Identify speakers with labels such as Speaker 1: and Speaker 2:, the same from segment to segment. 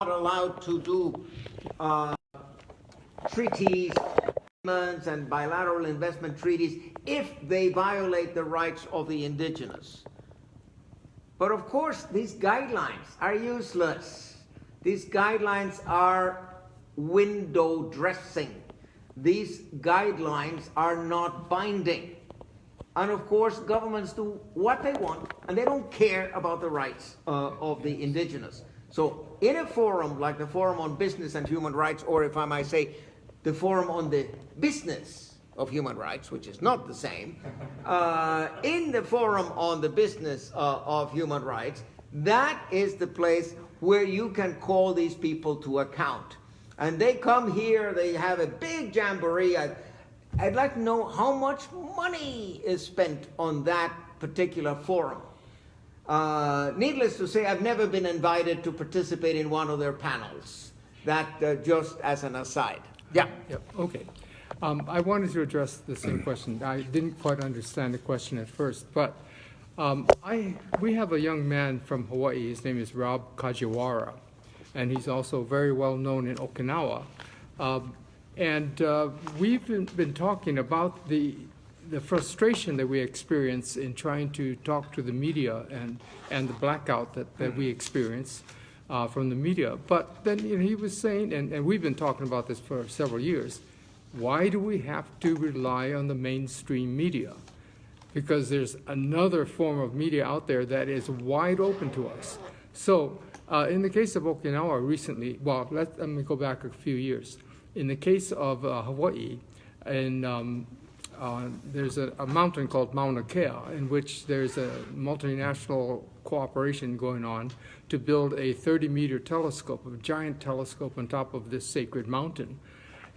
Speaker 1: not allowed to do treaties and bilateral investment treaties if they violate the rights of the indigenous. But of course, these guidelines are useless. These guidelines are window dressing. These guidelines are not binding. And of course, governments do what they want, and they don't care about the rights of the indigenous. So in a forum like the Forum on Business and Human Rights, or if I might say, the Forum on the Business of Human Rights, which is not the same, in the Forum on the Business of Human Rights, that is the place where you can call these people to account. And they come here, they have a big jamboree. I'd like to know how much money is spent on that particular forum. Needless to say, I've never been invited to participate in one of their panels. That just as an aside. Yeah.
Speaker 2: Yep. Okay. I wanted to address the same question. I didn't quite understand the question at first, but we have a young man from Hawaii. His name is Rob Kajiwara, and he's also very well known in Okinawa. And we've been talking about the frustration that we experience in trying to talk to the media and the blackout that we experience from the media. But then he was saying, and we've been talking about this for several years, why do we have to rely on the mainstream media? Because there's another form of media out there that is wide open to us. So in the case of Okinawa recently, well, let me go back a few years. In the case of Hawaii, there's a mountain called Mauna Kea, in which there's a multinational cooperation going on to build a 30-meter telescope, a giant telescope on top of this sacred mountain.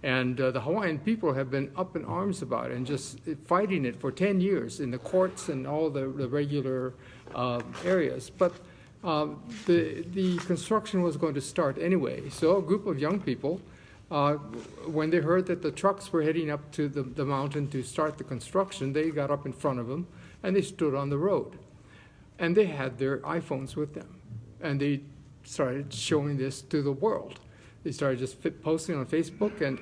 Speaker 2: And the Hawaiian people have been up in arms about it and just fighting it for 10 years in the courts and all the regular areas. But the construction was going to start anyway. So a group of young people, when they heard that the trucks were heading up to the mountain to start the construction, they got up in front of them and they stood on the road. And they had their iPhones with them. And they started showing this to the world. They started just posting on Facebook, and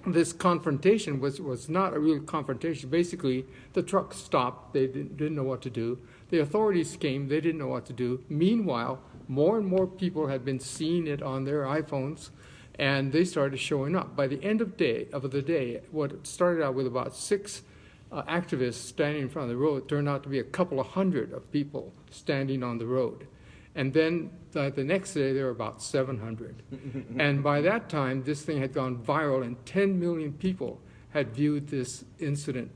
Speaker 2: this confrontation was not a real confrontation. Basically, the trucks stopped. They didn't know what to do. The authorities came. They didn't know what to do. Meanwhile, more and more people had been seeing it on their iPhones, and they started showing up. By the end of the day, what started out with about 6 activists standing in front of the road turned out to be a couple of hundred of people standing on the road. And then the next day, there were about 700. And by that time, this thing had gone viral, and 10 million people had viewed this incident.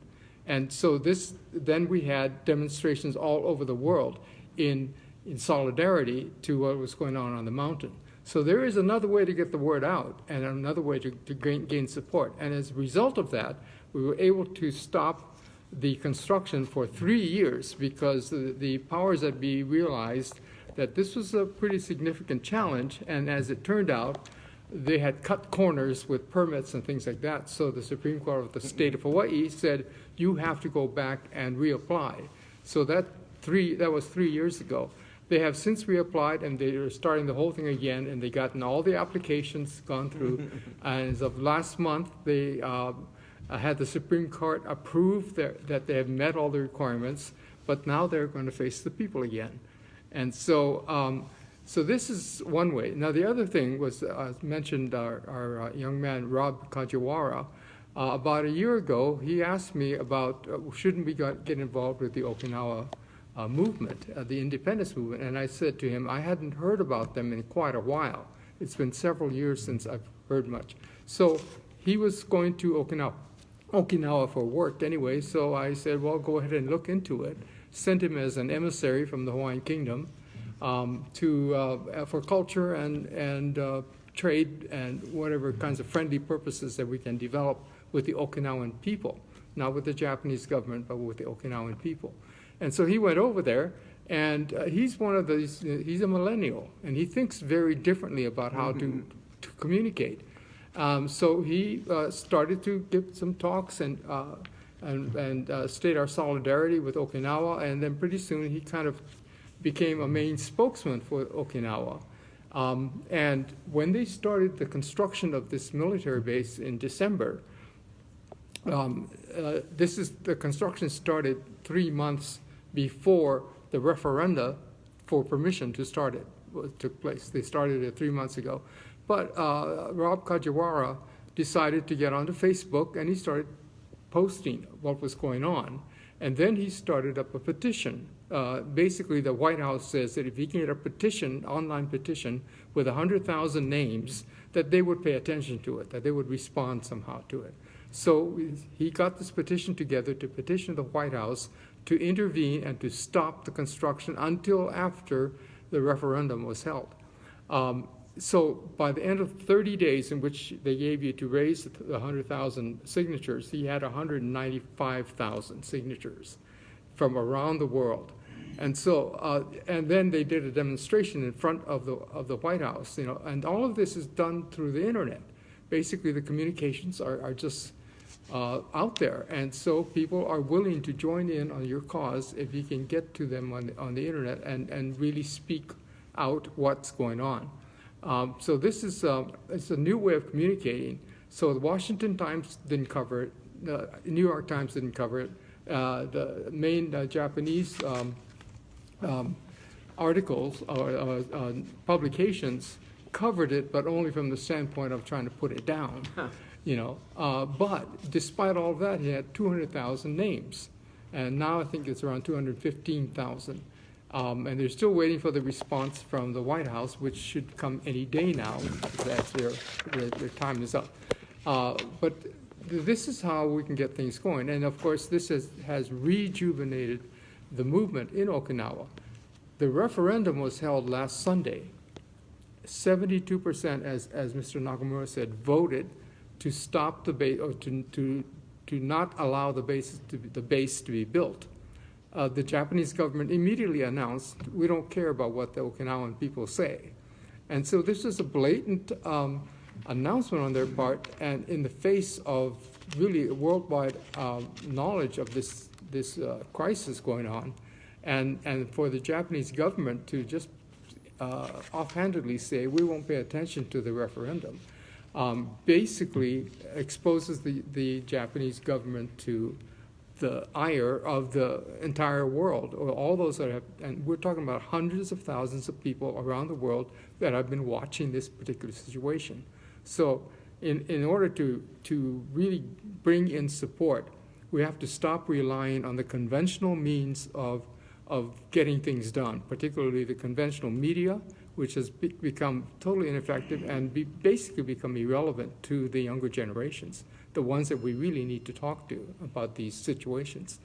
Speaker 2: And so then we had demonstrations all over the world in solidarity to what was going on the mountain. So there is another way to get the word out and another way to gain support. And as a result of that, we were able to stop the construction for 3 years because the powers that be realized that this was a pretty significant challenge, and as it turned out, they had cut corners with permits and things like that. So the Supreme Court of the state of Hawaii said, you have to go back and reapply. So that was 3 years ago. They have since reapplied, and they are starting the whole thing again, and they've gotten all the applications gone through. And as of last month, they had the Supreme Court approve that they have met all the requirements, but now they're going to face the people again. And so this is one way. Now, the other thing was, as mentioned, our young man, Rob Kajiwara. About a year ago, he asked me about shouldn't we get involved with the Okinawa movement, the independence movement. And I said to him, I hadn't heard about them in quite a while. It's been several years since I've heard much. So he was going to Okinawa for work anyway, so I said, well, go ahead and look into it. Sent him as an emissary from the Hawaiian Kingdom for culture and trade and whatever kinds of friendly purposes that we can develop with the Okinawan people, not with the Japanese government, but with the Okinawan people. And so he went over there, and he's one of these. He's a millennial, and he thinks very differently about how to communicate. So he started to give some talks and state our solidarity with Okinawa, and then pretty soon he kind of became a main spokesman for Okinawa. And when they started the construction of this military base in December, the construction started 3 months before the referenda for permission to start it took place. They started it 3 months ago. But Rob Kajiwara decided to get onto Facebook, and he started posting what was going on. And then he started up a petition. Basically, the White House says that if he can get a petition, online petition, with 100,000 names, that they would pay attention to it, that they would respond somehow to it. So he got this petition together to petition the White House to intervene and to stop the construction until after the referendum was held. So by the end of 30 days in which they gave you to raise the 100,000 signatures, he had 195,000 signatures from around the world. And so, and then they did a demonstration in front of the White House, and all of this is done through the internet. Basically, the communications are just out there, and so people are willing to join in on your cause if you can get to them on the internet and really speak out what's going on. So this is it's a new way of communicating. So the Washington Times didn't cover it, the New York Times didn't cover it, the main Japanese articles or publications covered it, but only from the standpoint of trying to put it down. But despite all of that, he had 200,000 names, and now I think it's around 215,000. And they're still waiting for the response from the White House, which should come any day now. That's their time is up. But this is how we can get things going. And of course, this has rejuvenated the movement in Okinawa. The referendum was held last Sunday. 72%, as Mr. Nakamura said, voted to stop the base, or to not allow the base to be built. The Japanese government immediately announced, we don't care about what the Okinawan people say. And so this is a blatant announcement on their part, and in the face of really worldwide knowledge of this crisis going on, and for the Japanese government to just offhandedly say, we won't pay attention to the referendum, basically exposes the Japanese government to the ire of the entire world, or all those that have, and we're talking about hundreds of thousands of people around the world that have been watching this particular situation. So in order to really bring in support, we have to stop relying on the conventional means of getting things done, particularly the conventional media, which has become totally ineffective and basically become irrelevant to the younger generations, the ones that we really need to talk to about these situations.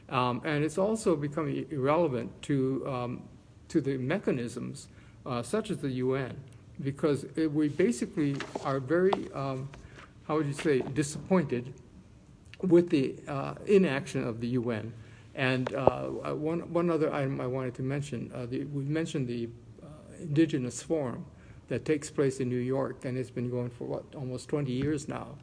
Speaker 2: And it's also become irrelevant to the mechanisms such as the UN, because we basically are very, how would you say, disappointed with the inaction of the UN. And one other item I wanted to mention, we mentioned the Indigenous Forum that takes place in New York, and it's been going for, almost 20 years now.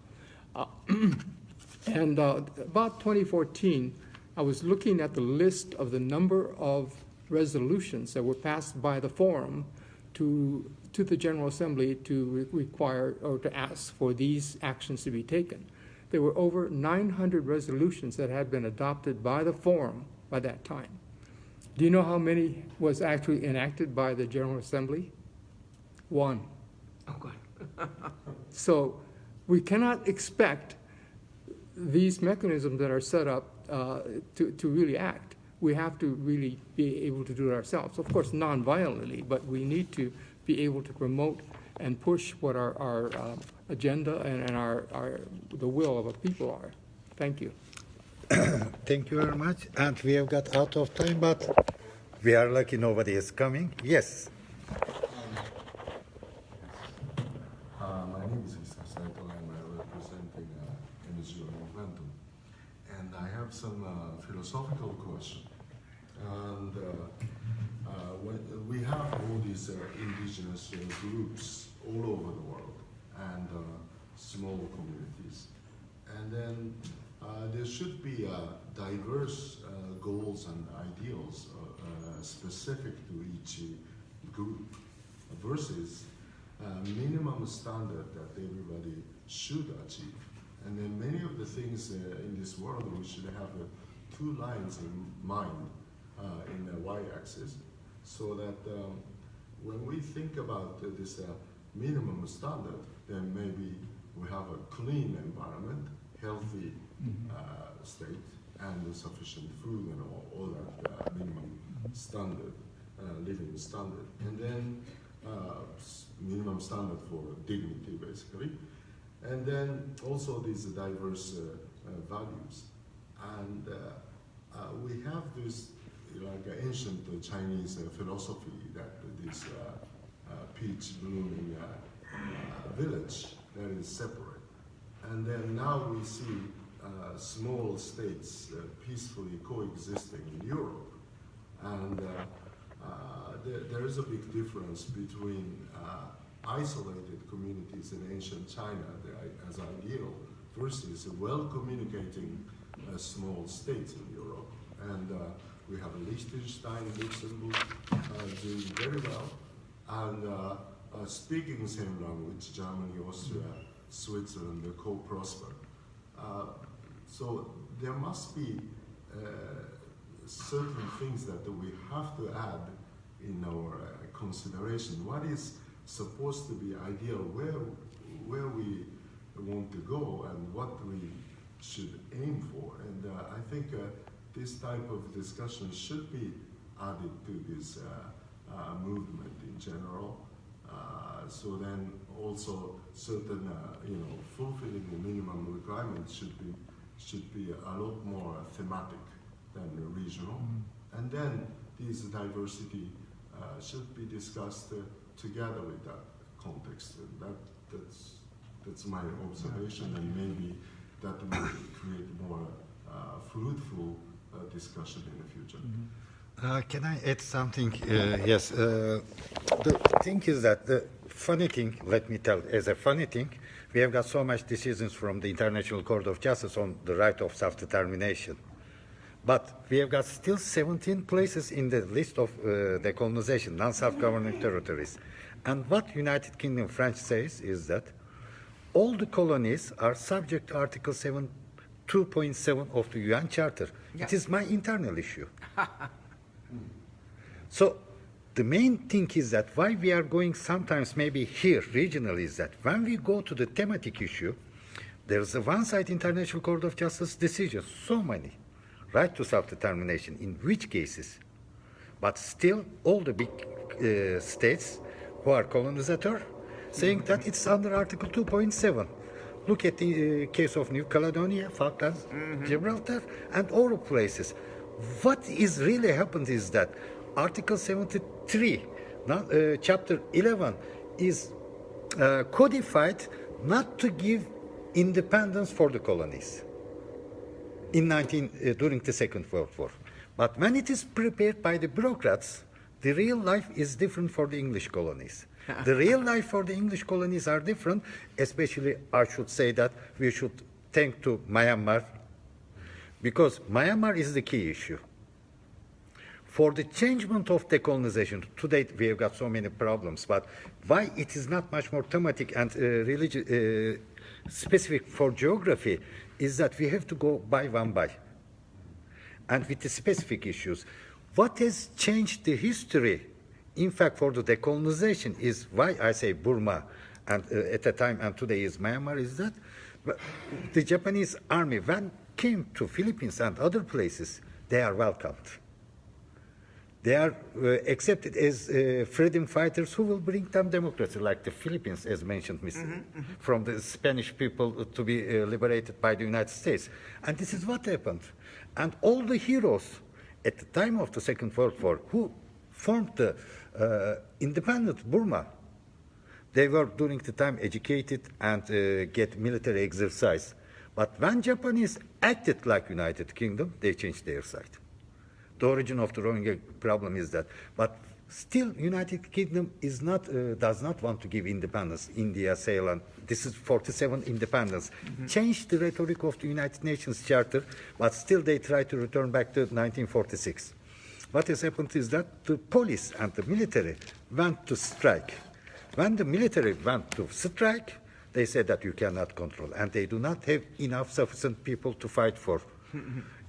Speaker 2: And about 2014, I was looking at the list of the number of resolutions that were passed by the forum to the General Assembly to require or to ask for these actions to be taken. There were over 900 resolutions that had been adopted by the forum by that time. Do you know how many was actually enacted by the General Assembly? 1.
Speaker 1: Oh, God.
Speaker 2: So we cannot expect these mechanisms that are set up to really act. We have to really be able to do it ourselves. Of course, non-violently, but we need to be able to promote and push what our agenda and the will of a people are. Thank you.
Speaker 3: Thank you very much. And we have got out of time, but we are lucky nobody is coming. Yes.
Speaker 4: My name is Mr. Saito, and I'm representing NGO Momentum. And I have some philosophical question. And when we have all these indigenous groups all over the world, and small communities. And then there should be diverse goals and ideals specific to each group. versus minimum standard that everybody should achieve. And then many of the things in this world, we should have two lines in mind in the y-axis, so that when we think about this minimum standard, then maybe we have a clean environment, healthy state, and sufficient food and all that minimum standard, living standard. And then minimum standard for dignity, basically. And then also these diverse values. And we have this like ancient Chinese philosophy that this peach blooming village that is separate. And then now we see small states peacefully coexisting in Europe. And there is a big difference between isolated communities in ancient China as ideal versus well-communicating small states in Europe. And we have Liechtenstein, Luxembourg doing very well, and speaking the same language, Germany, Austria, Switzerland, co-prosper. So there must be certain things that we have to add in our consideration. What is supposed to be ideal, where we want to go, and what we should aim for. And I think this type of discussion should be added to this movement in general. So then also certain, fulfilling the minimum requirements should be a lot more thematic than regional. And then these diversity should be discussed together with that context. And that's my observation, and maybe that will create more fruitful discussion in the future.
Speaker 3: Can I add something? Yes. The thing is that the funny thing, let me tell, as a funny thing, we have got so much decisions from the International Court of Justice on the right of self-determination. But we have got still 17 places in the list of decolonization, non-self-governing territories. And what United Kingdom French says is that all the colonies are subject to Article 2.7 of the UN Charter. Yeah. It is my internal issue. So the main thing is that why we are going sometimes maybe here regionally is that when we go to the thematic issue, there's a one-side International Court of Justice decision, so many, right to self-determination, in which cases? But still all the big states who are colonizator saying that it's under Article 2.7. Look at the case of New Caledonia, Falklands, Gibraltar, and all places. What is really happened is that Article 73, Chapter 11, is codified not to give independence for the colonies during the Second World War. But when it is prepared by the bureaucrats, the real life is different for the English colonies. The real life for the English colonies are different, especially I should say that we should thank to Myanmar, because Myanmar is the key issue. For the changement of decolonization, to date we have got so many problems, but why it is not much more thematic and specific for geography is that we have to go by one by. And with the specific issues, what has changed the history, in fact, for the decolonization is why I say Burma and at the time and today is Myanmar, is that the Japanese army, when came to Philippines and other places, they are welcomed. They are accepted as freedom fighters who will bring them democracy, like the Philippines, as mentioned, from the Spanish people to be liberated by the United States. And this is what happened. And all the heroes at the time of the Second World War who formed the independent Burma, they were during the time educated and get military exercise. But when Japanese acted like United Kingdom, they changed their side. The origin of the Rohingya problem is that. But still, United Kingdom is not, does not want to give independence. India, Ceylon, this is 47 independence. Changed the rhetoric of the United Nations Charter, but still they try to return back to 1946. what has happened is that the police and the military went to strike. When the military went to strike, they said that you cannot control, and they do not have enough sufficient people to fight for.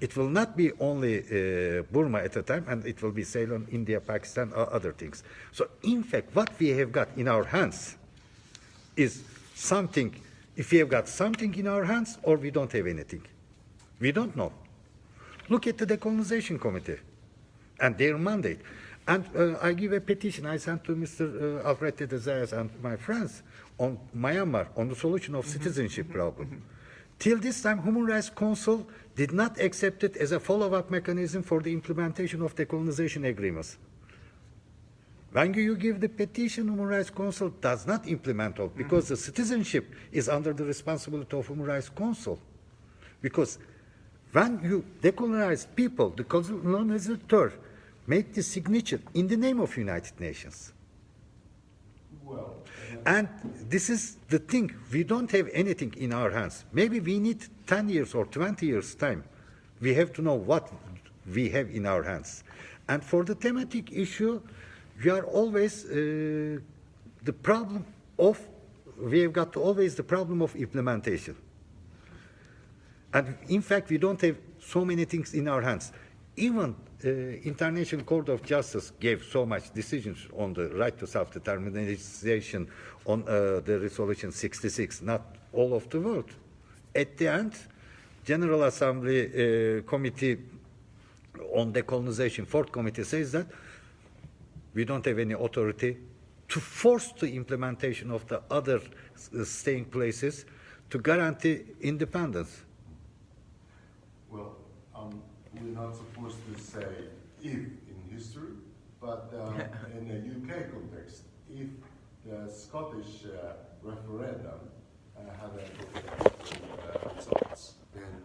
Speaker 3: It will not be only Burma at a time, and it will be Ceylon, India, Pakistan, or other things. So, in fact, what we have got in our hands is something. If we have got something in our hands, or we don't have anything, we don't know. Look at the Decolonization Committee and their mandate. And I give a petition I sent to Mr. Alfred de Zayas and my friends on Myanmar on the solution of citizenship problem. Till this time, Human Rights Council did not accept it as a follow-up mechanism for the implementation of decolonization agreements. When you give the petition, Human Rights Council does not implement it because the citizenship is under the responsibility of Human Rights Council. Because when you decolonize people, the colonizer make the signature in the name of United Nations.
Speaker 4: Well,
Speaker 3: and this is the thing, we don't have anything in our hands. Maybe we need 10 years or 20 years time. We have to know what we have in our hands. And for the thematic issue, we are always we have got always the problem of implementation. And in fact, we don't have so many things in our hands. Even International Court of Justice gave so much decisions on the right to self-determination on the Resolution 66, not all of the world. At the end, General Assembly Committee on Decolonization, Fourth Committee says that we don't have any authority to force the implementation of the other staying places to guarantee independence.
Speaker 4: well, we're not supposed to say if in history, but in a UK context, if the Scottish referendum had a results, then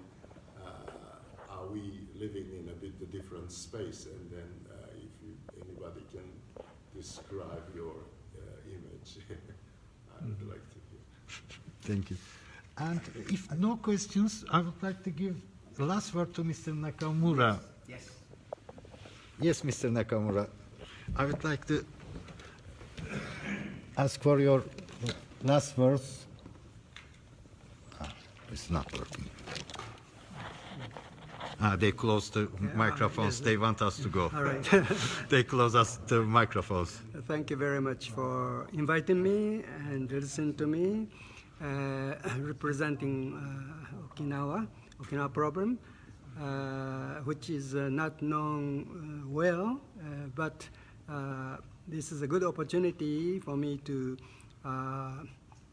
Speaker 4: are we living in a bit a different space? And then if anybody can describe your image, I would like to hear.
Speaker 3: Thank you. And if no questions, I would like to give the last word to Mr. Nakamura.
Speaker 1: Yes.
Speaker 3: Yes, Mr. Nakamura. I would like to ask for your last words. It's not working. They closed the microphones. They want us to go.
Speaker 5: All right.
Speaker 3: They close us the microphones.
Speaker 5: Thank you very much for inviting me and listening to me, representing Okinawa problem, which is not known well, but this is a good opportunity for me to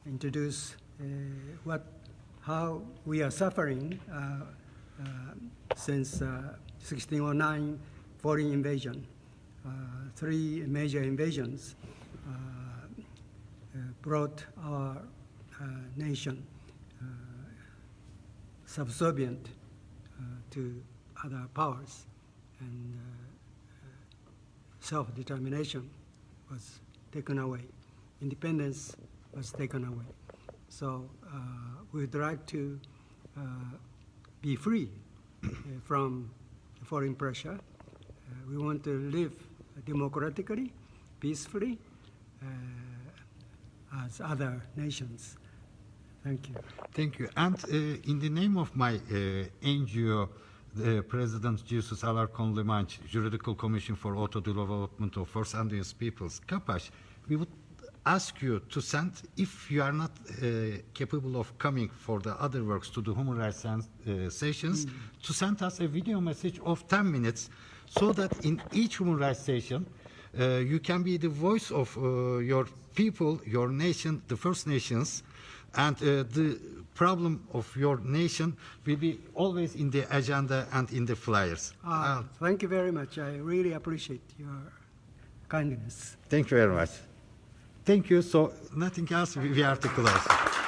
Speaker 5: introduce how we are suffering since 1609 foreign invasion. Three major invasions brought our nation subservient to other powers, and self-determination was taken away. Independence was taken away. So we'd like to be free from foreign pressure. We want to live democratically, peacefully, as other nations. Thank you.
Speaker 3: Thank you. And in the name of my NGO, the President Jesus Alarcon Limanch, Juridical Commission for Auto Development of First Indigenous Peoples, Kapash, we would ask you to send, if you are not capable of coming for the other works to the human rights sessions, to send us a video message of 10 minutes so that in each human rights session, you can be the voice of your people, your nation, the First Nations, and the problem of your nation will be always in the agenda and in the flyers.
Speaker 5: Thank you very much. I really appreciate your kindness.
Speaker 3: Thank you very much. Thank you. So nothing else, we are to close.